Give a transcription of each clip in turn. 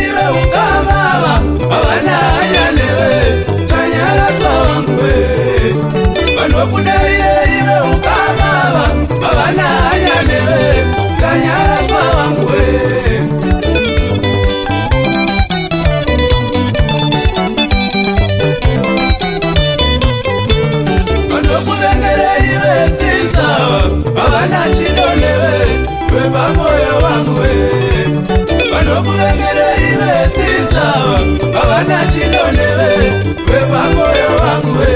iwe ukababa avananyanewe tanyaradzwa vanguwe vanokudaire iwe ukababa avananyanewe tanyaradzwa vanguwe vanokuvengere iwe tsinza avana chidonewe wepamoyo vanguwe vanokuvengere iwe tsinza avana chidonewe wepamoyo vanguwe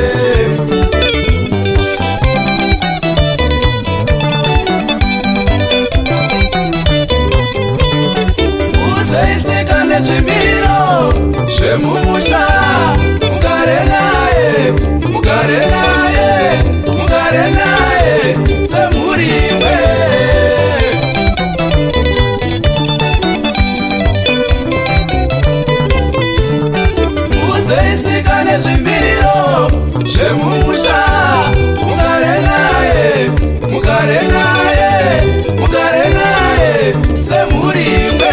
udzeitsika nezvimiro zvemumusha mugare naye mugare naye mugare naye semurimwe udzeitsika nezvimiro zvemumusha mugare naye mugare naye mugare naye semurimwe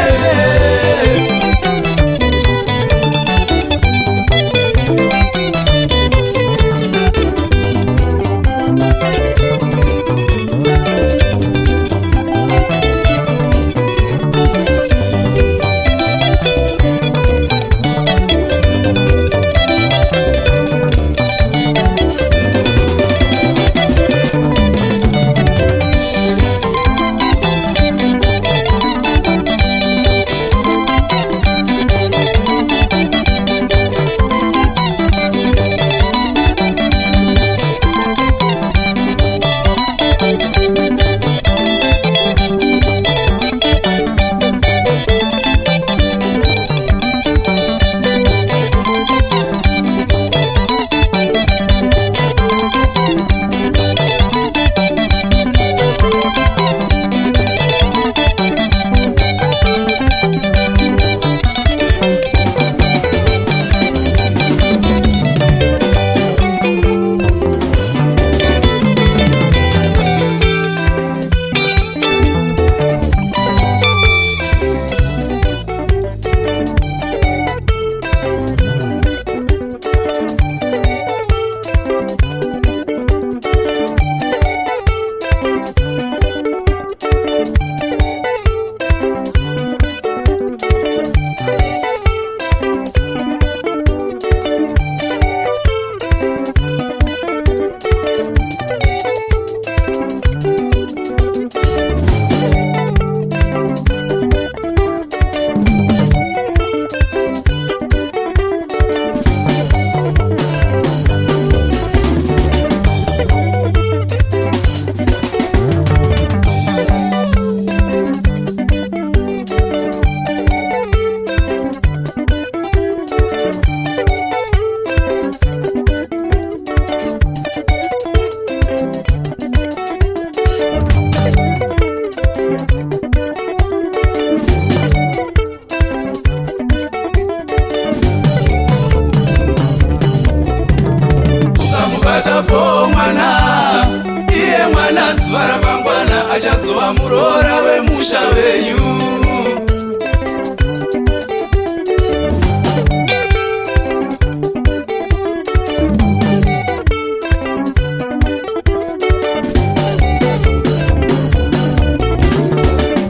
zuva ramangwana achazova muroora wemusha wenyu.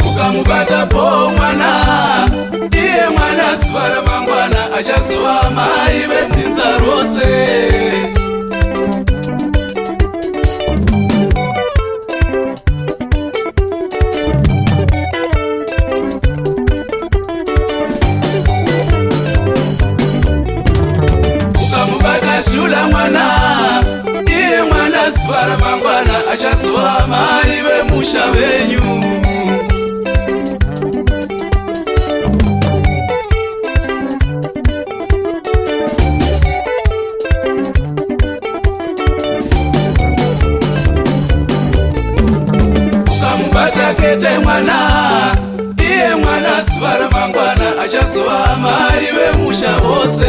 Ukamubata po mwana, iye mwana zuva ramangwana achazova mai vedzinza rose. Shula mwana, iye mwana zuva ramangwana achazova mai vemusha venyu. Ukamubata kete mwana, iye mwana zuva ramangwana achazova mai vemusha vose.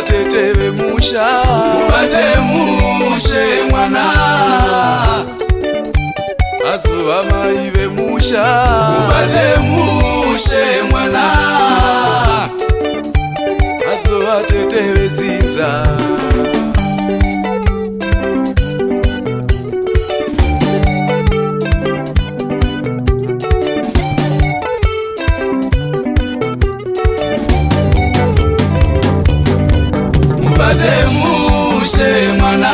vatete vemusha mubate mushe mwana azova mai vemusha mubate mushe mwana azova tete vedzinza mubate mushe mwana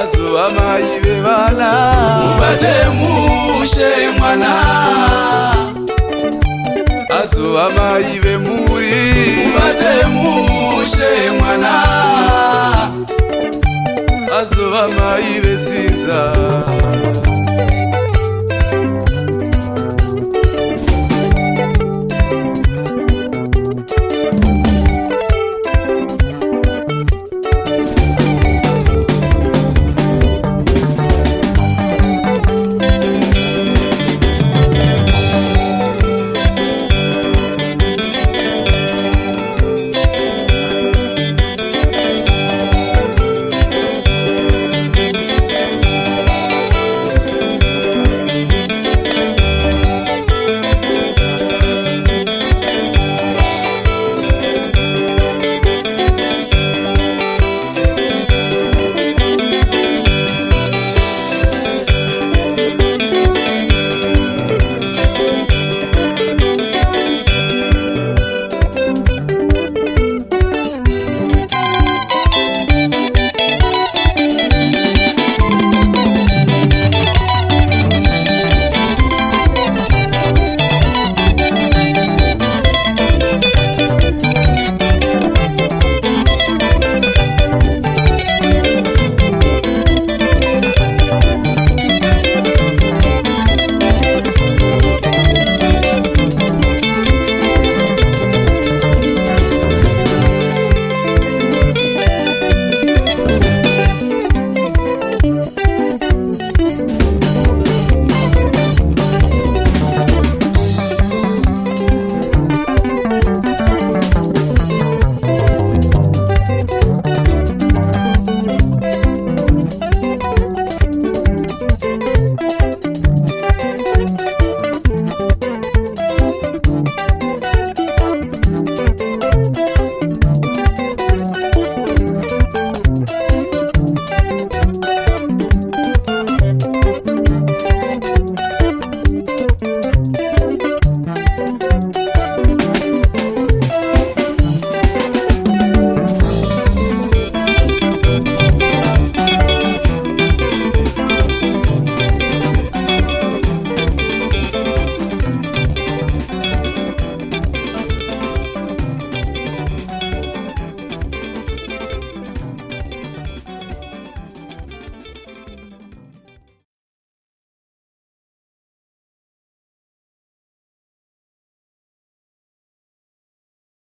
azova mai vevana mubate mushe mwana azova mai vemuri mubate mushe mwana azova mai vedzinza